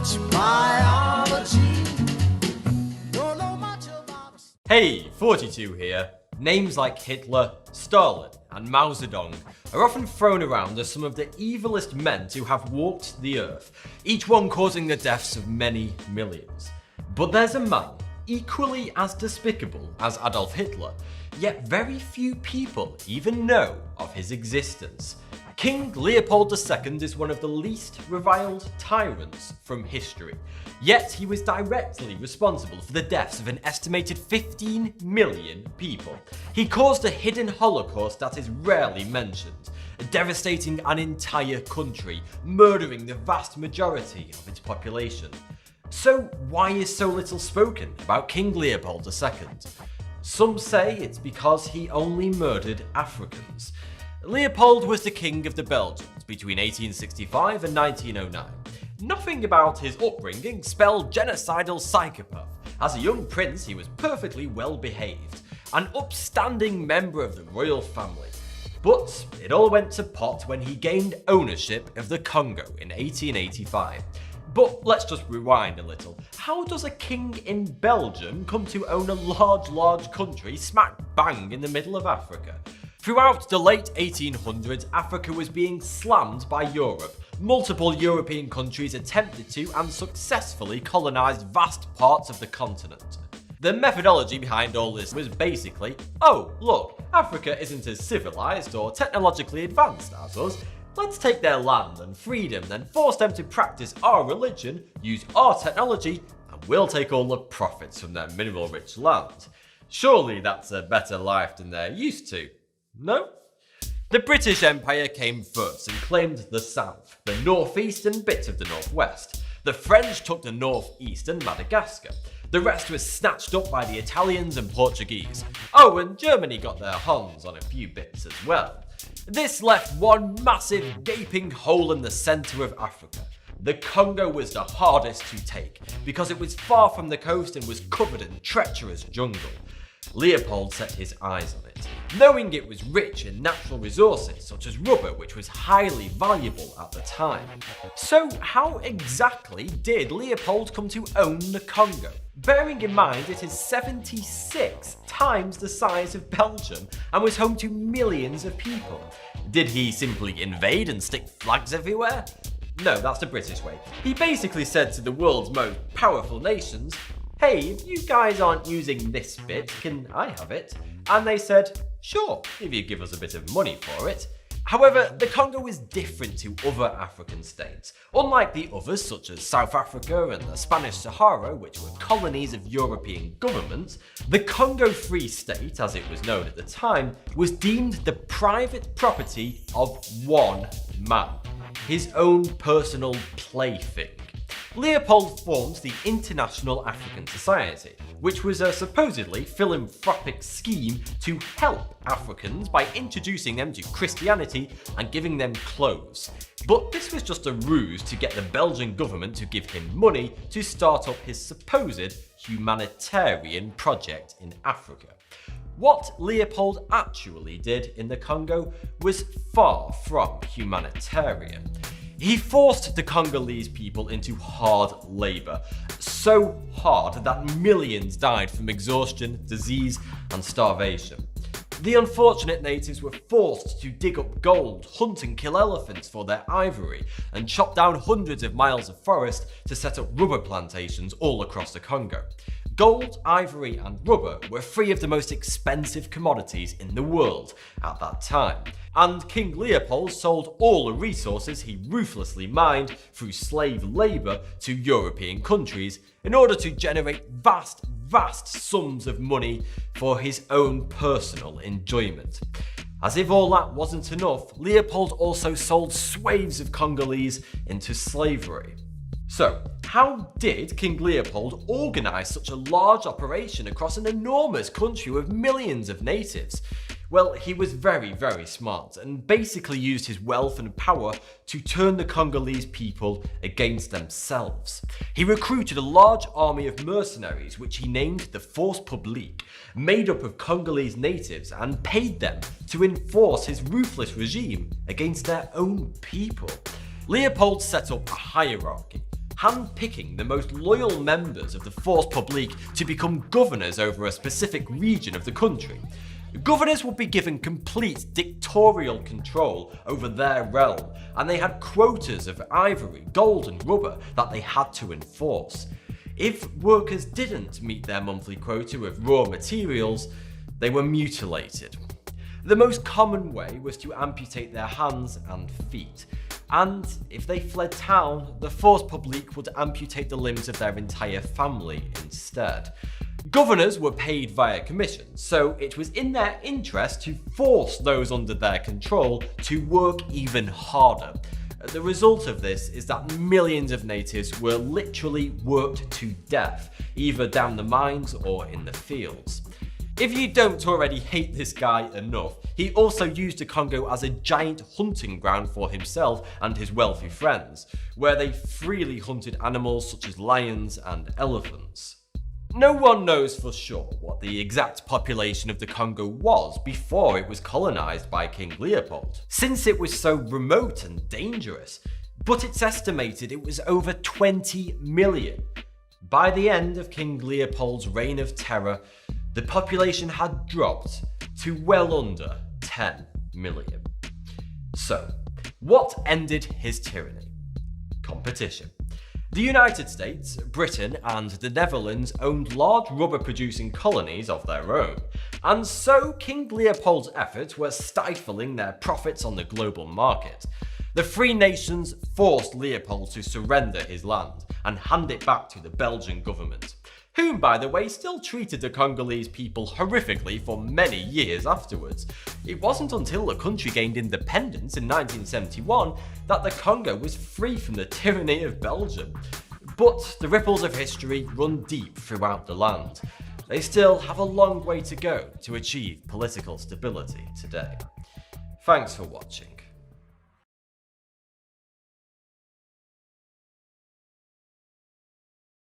much biology. Don't know much about us. Hey, 42 here. Names like Hitler, Stalin, and Mao Zedong are often thrown around as some of the evilest men to have walked the earth, each one causing the deaths of many millions. But there's a man equally as despicable as Adolf Hitler, yet very few people even know of his existence. King Leopold II is one of the least reviled tyrants from history, yet he was directly responsible for the deaths of an estimated 15 million people. He caused a hidden holocaust that is rarely mentioned, devastating an entire country, murdering the vast majority of its population. So why is so little spoken about King Leopold II? Some say it's because he only murdered Africans. Leopold was the king of the Belgians between 1865 and 1909. Nothing about his upbringing spelled genocidal psychopath. As a young prince, he was perfectly well behaved, an upstanding member of the royal family. But it all went to pot when he gained ownership of the Congo in 1885. But let's just rewind a little. How does a king in Belgium come to own a large country smack bang in the middle of Africa? Throughout the late 1800s, Africa was being slammed by Europe. Multiple European countries attempted to and successfully colonized vast parts of the continent. The methodology behind all this was basically, oh look, Africa isn't as civilized or technologically advanced as us. Let's take their land and freedom, then force them to practice our religion, use our technology, and we'll take all the profits from their mineral-rich land. Surely that's a better life than they're used to. No? The British Empire came first and claimed the south, the northeast and bit of the northwest. The French took the northeast and Madagascar. The rest was snatched up by the Italians and Portuguese. Oh, and Germany got their hands on a few bits as well. This left one massive gaping hole in the centre of Africa. The Congo was the hardest to take because it was far from the coast and was covered in treacherous jungle. Leopold set his eyes on it, knowing it was rich in natural resources such as rubber, which was highly valuable at the time. So how exactly did Leopold come to own the Congo? Bearing in mind it is 76 times the size of Belgium and was home to millions of people. Did he simply invade and stick flags everywhere? No, that's the British way. He basically said to the world's most powerful nations, hey, if you guys aren't using this bit, can I have it? And they said, sure, if you give us a bit of money for it. However, the Congo was different to other African states. Unlike the others, such as South Africa and the Spanish Sahara, which were colonies of European governments, the Congo Free State, as it was known at the time, was deemed the private property of one man, his own personal plaything. Leopold formed the International African Society, which was a supposedly philanthropic scheme to help Africans by introducing them to Christianity and giving them clothes. But this was just a ruse to get the Belgian government to give him money to start up his supposed humanitarian project in Africa. What Leopold actually did in the Congo was far from humanitarian. He forced the Congolese people into hard labour, so hard that millions died from exhaustion, disease and starvation. The unfortunate natives were forced to dig up gold, hunt and kill elephants for their ivory, and chop down hundreds of miles of forest to set up rubber plantations all across the Congo. Gold, ivory and rubber were three of the most expensive commodities in the world at that time, and King Leopold sold all the resources he ruthlessly mined through slave labour to European countries in order to generate vast sums of money for his own personal enjoyment. As if all that wasn't enough, Leopold also sold swathes of Congolese into slavery. So, how did King Leopold organise such a large operation across an enormous country with millions of natives? Well, he was very smart and basically used his wealth and power to turn the Congolese people against themselves. He recruited a large army of mercenaries which he named the Force Publique, made up of Congolese natives, and paid them to enforce his ruthless regime against their own people. Leopold set up a hierarchy. handpicking the most loyal members of the force publique to become governors over a specific region of the country. Governors would be given complete dictatorial control over their realm, and they had quotas of ivory, gold and rubber that they had to enforce. If workers didn't meet their monthly quota of raw materials, they were mutilated. The most common way was to amputate their hands and feet, and if they fled town, the force publique would amputate the limbs of their entire family instead. Governors were paid via commissions, so it was in their interest to force those under their control to work even harder. The result of this is that millions of natives were literally worked to death, either down the mines or in the fields. If you don't already hate this guy enough, he also used the Congo as a giant hunting ground for himself and his wealthy friends, where they freely hunted animals such as lions and elephants. No one knows for sure what the exact population of the Congo was before it was colonized by King Leopold, since it was so remote and dangerous, but it's estimated it was over 20 million. By the end of King Leopold's reign of terror, the population had dropped to well under 10 million. So, what ended his tyranny? Competition. The United States, Britain, and the Netherlands owned large rubber-producing colonies of their own, and so King Leopold's efforts were stifling their profits on the global market. The Free Nations forced Leopold to surrender his land and hand it back to the Belgian government, whom, by the way, still treated the Congolese people horrifically for many years afterwards. It wasn't until the country gained independence in 1971 that the Congo was free from the tyranny of Belgium. But the ripples of history run deep throughout the land. They still have a long way to go to achieve political stability today. Thanks for watching.